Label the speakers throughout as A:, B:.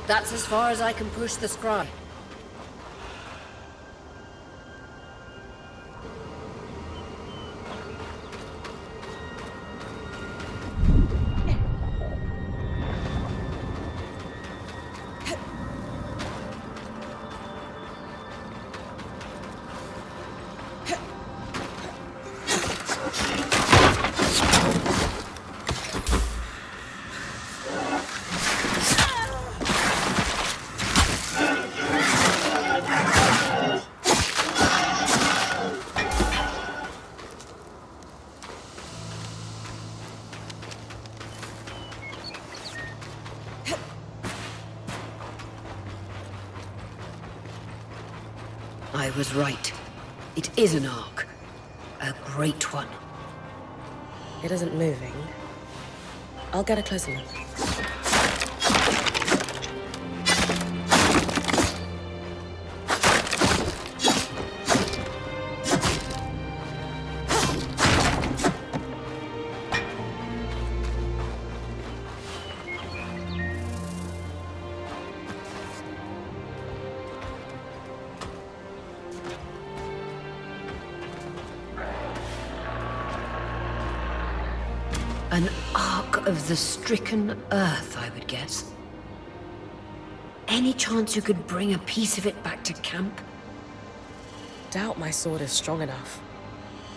A: That's as far as I can push the scry. I was right. It is an ark. A great one.
B: It isn't moving. I'll get a closer look.
A: An ark of the stricken earth, I would guess. Any chance you could bring a piece of it back to camp?
B: Doubt my sword is strong enough.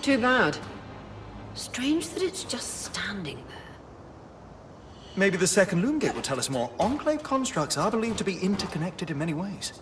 A: Too bad. Strange that it's just standing there.
C: Maybe the second loom gate will tell us more. Enclave constructs are believed to be interconnected in many ways.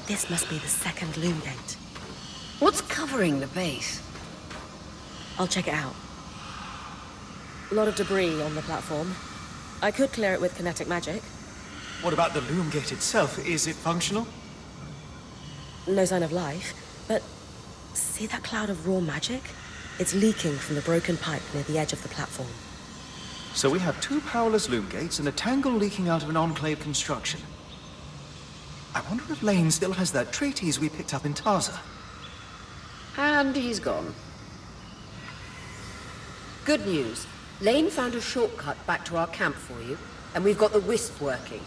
B: This must be the second loom gate.
A: What's covering the base?
B: I'll check it out. A lot of debris on the platform. I could clear it with kinetic magic.
C: What about the loom gate itself? Is it functional?
B: No sign of life, but see that cloud of raw magic? It's leaking from the broken pipe near the edge of the platform.
C: So we have two powerless loom gates and a tangle leaking out of an Enclave construction. I wonder if Lane still has that treatise we picked up in Taza.
A: And he's gone. Good news. Lane found a shortcut back to our camp for you, and we've got the wisp working.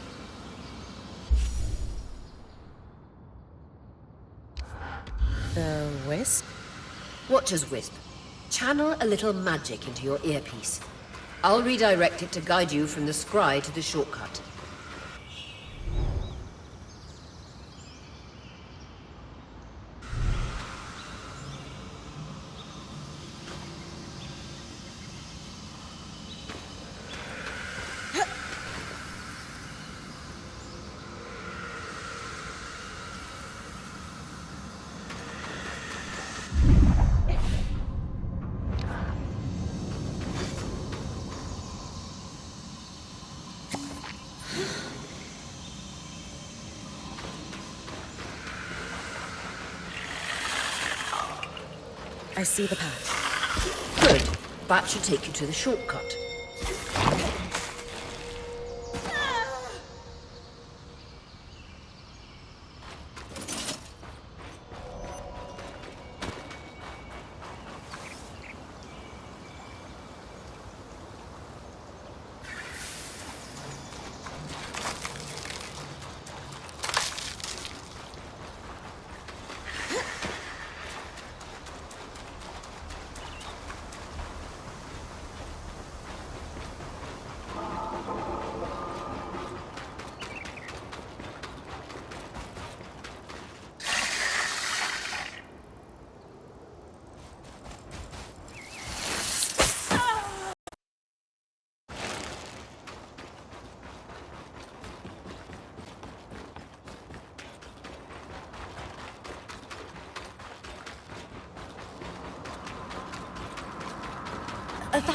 B: The wisp?
A: Watch us, Wisp. Channel a little magic into your earpiece. I'll redirect it to guide you from the scry to the shortcut.
B: I see the path.
A: Good. That should take you to the shortcut.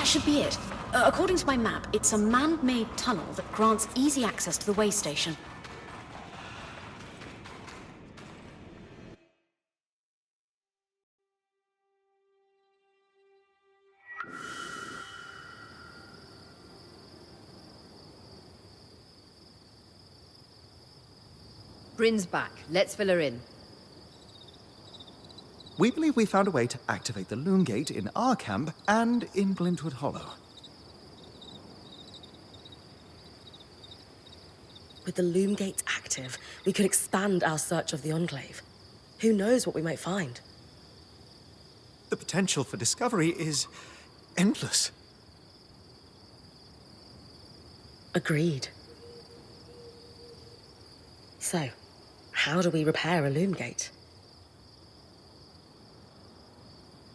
D: That should be it. According to my map, it's a man-made tunnel that grants easy access to the way station.
A: Bryn's back. Let's fill her in.
C: We believe we found a way to activate the loom gate in our camp and in Glintwood Hollow.
B: With the loom gates active, we could expand our search of the Enclave. Who knows what we might find?
C: The potential for discovery is endless.
B: Agreed. So, how do we repair a loom gate?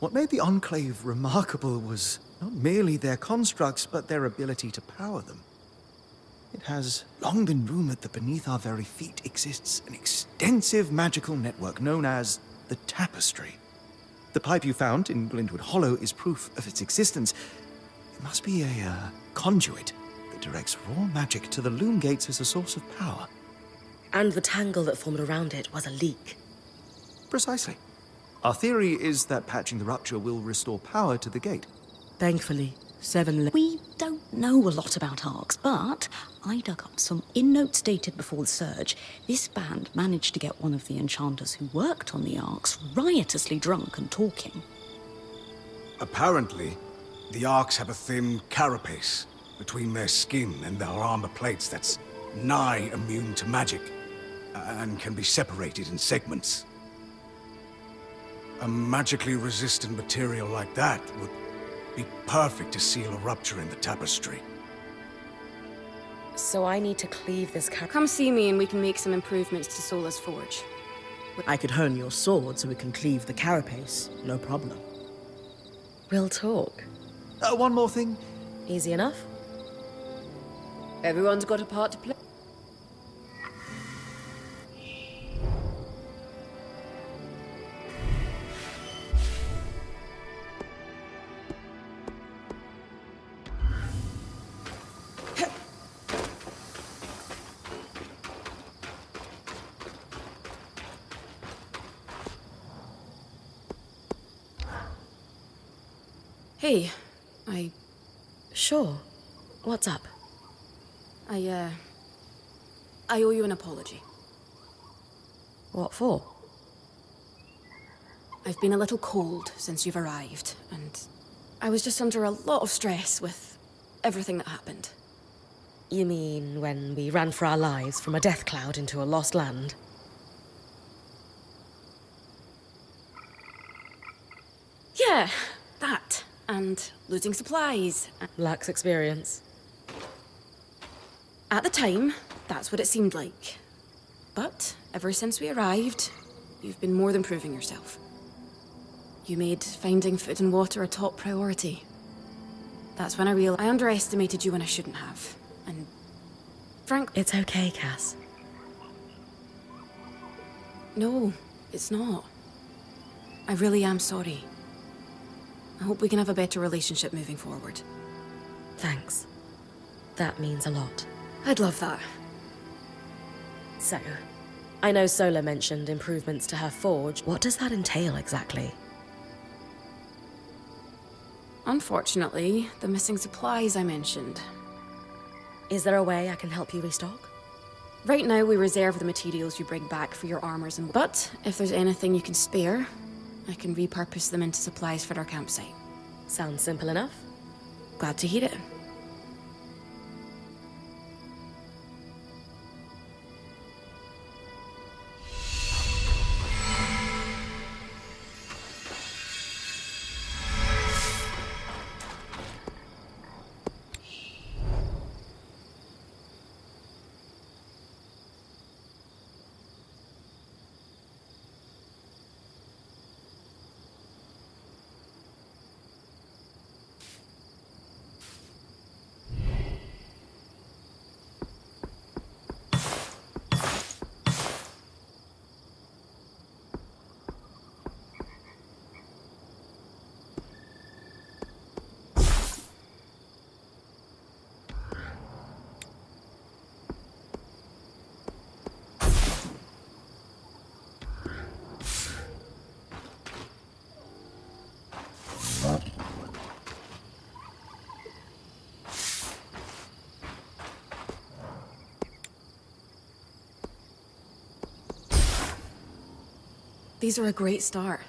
C: What made the Enclave remarkable was not merely their constructs, but their ability to power them. It has long been rumored that beneath our very feet exists an extensive magical network known as the Tapestry. The pipe you found in Glintwood Hollow is proof of its existence. It must be a conduit that directs raw magic to the loom gates as a source of power.
B: And the tangle that formed around it was a leak.
C: Precisely. Our theory is that patching the rupture will restore power to the gate.
B: Thankfully, 7
D: We don't know a lot about arcs, but I dug up some in notes dated before the surge. This band managed to get one of the enchanters who worked on the arcs riotously drunk and talking.
E: Apparently, the Arks have a thin carapace between their skin and their armor plates that's nigh immune to magic, and can be separated in segments. A magically resistant material like that would be perfect to seal a rupture in the tapestry.
B: So I need to cleave this
F: Come see me and we can make some improvements to Sola's forge.
G: I could hone your sword so we can cleave the carapace, no problem.
B: We'll talk.
C: One more thing.
B: Easy enough?
A: Everyone's got a part to play.
F: Hey, I
B: Sure. What's up?
F: I owe you an apology.
B: What for?
F: I've been a little cold since you've arrived, and I was just under a lot of stress with everything that happened.
B: You mean when we ran for our lives from a death cloud into a lost land?
F: Yeah, that. And losing supplies.
B: Lacks experience.
F: At the time, that's what it seemed like. But ever since we arrived, you've been more than proving yourself. You made finding food and water a top priority. That's when I realized I underestimated you when I shouldn't have. And frankly...
B: It's okay, Cass.
F: No, it's not. I really am sorry. I hope we can have a better relationship moving forward.
B: Thanks. That means a lot.
F: I'd love that.
B: So, I know Sola mentioned improvements to her forge. What does that entail exactly?
F: Unfortunately, the missing supplies I mentioned.
B: Is there a way I can help you restock?
F: Right now, we reserve the materials you bring back for your armors and... But if there's anything you can spare, I can repurpose them into supplies for our campsite.
B: Sounds simple enough.
F: Glad to hear it. These are a great start.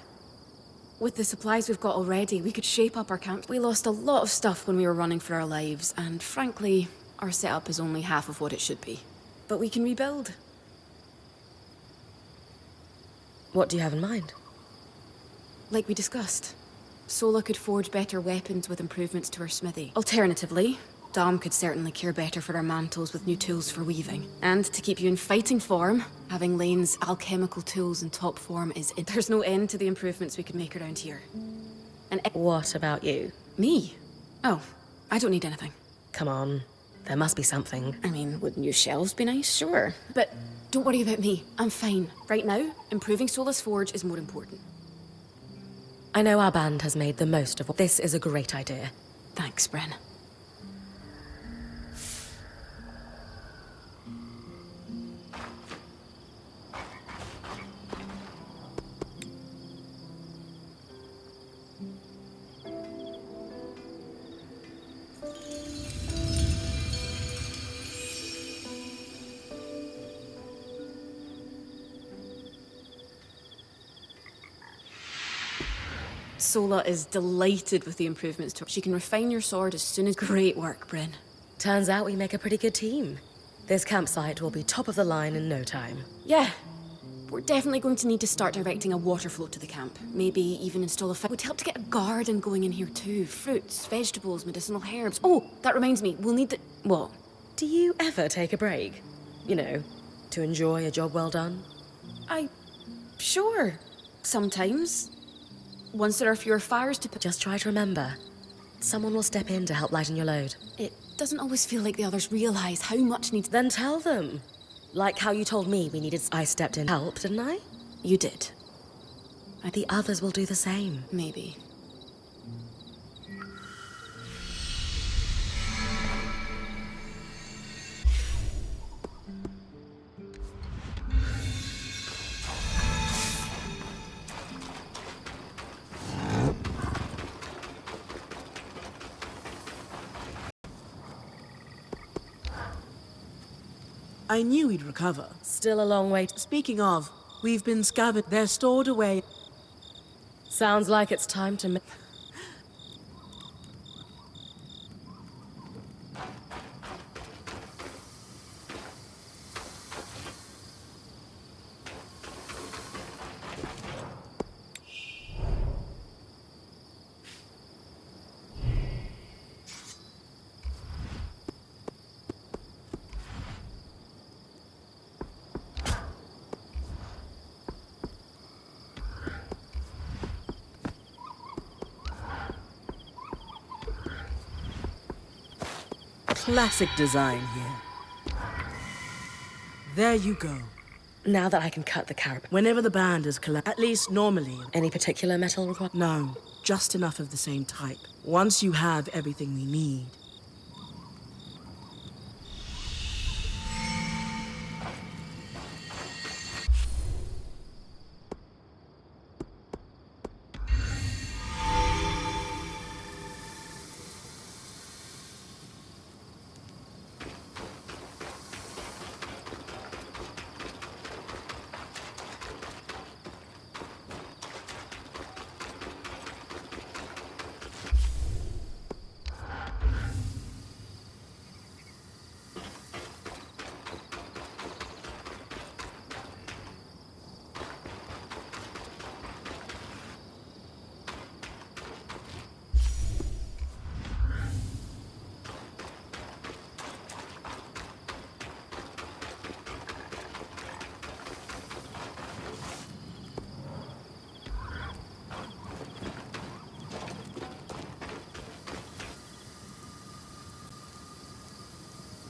F: With the supplies we've got already, we could shape up our camp. We lost a lot of stuff when we were running for our lives, and frankly, our setup is only half of what it should be. But we can rebuild.
B: What do you have in mind?
F: Like we discussed, Sola could forge better weapons with improvements to her smithy. Alternatively, Dom could certainly care better for our mantles with new tools for weaving. And to keep you in fighting form, having Lane's alchemical tools in top form is... There's no end to the improvements we could make around here. And...
B: What about you?
F: Me? Oh, I don't need anything.
B: Come on. There must be something.
F: I mean, would new shelves be nice? Sure. But don't worry about me. I'm fine. Right now, improving Sola's forge is more important.
B: I know our band has made the most of what... This is a great idea.
F: Thanks, Bren. Sola is delighted with the improvements to her. She can refine your sword as soon as... Great work, Bryn.
B: Turns out we make a pretty good team. This campsite will be top of the line in no time.
F: Yeah. We're definitely going to need to start directing a water flow to the camp. Maybe even install a... Would help to get a garden going in here too. Fruits, vegetables, medicinal herbs. Oh, that reminds me. We'll need the... What?
B: Do you ever take a break? You know, to enjoy a job well done?
F: Sure. Sometimes. Once there are fewer fires to put...
B: Just try to remember. Someone will step in to help lighten your load.
F: It doesn't always feel like the others realize how much needs...
B: Then tell them. Like how you told me we needed... I stepped in help, didn't I?
F: You did.
B: The others will do the same.
F: Maybe.
G: I knew he'd recover.
B: Still a long way.
G: Speaking of, we've been scavenged. They're stored away.
B: Sounds like it's time to make...
G: Classic design here. There you go.
B: Now that I can cut the carapace.
G: Whenever the band is at least normally.
B: Any particular metal required?
G: No, just enough of the same type. Once you have everything we need,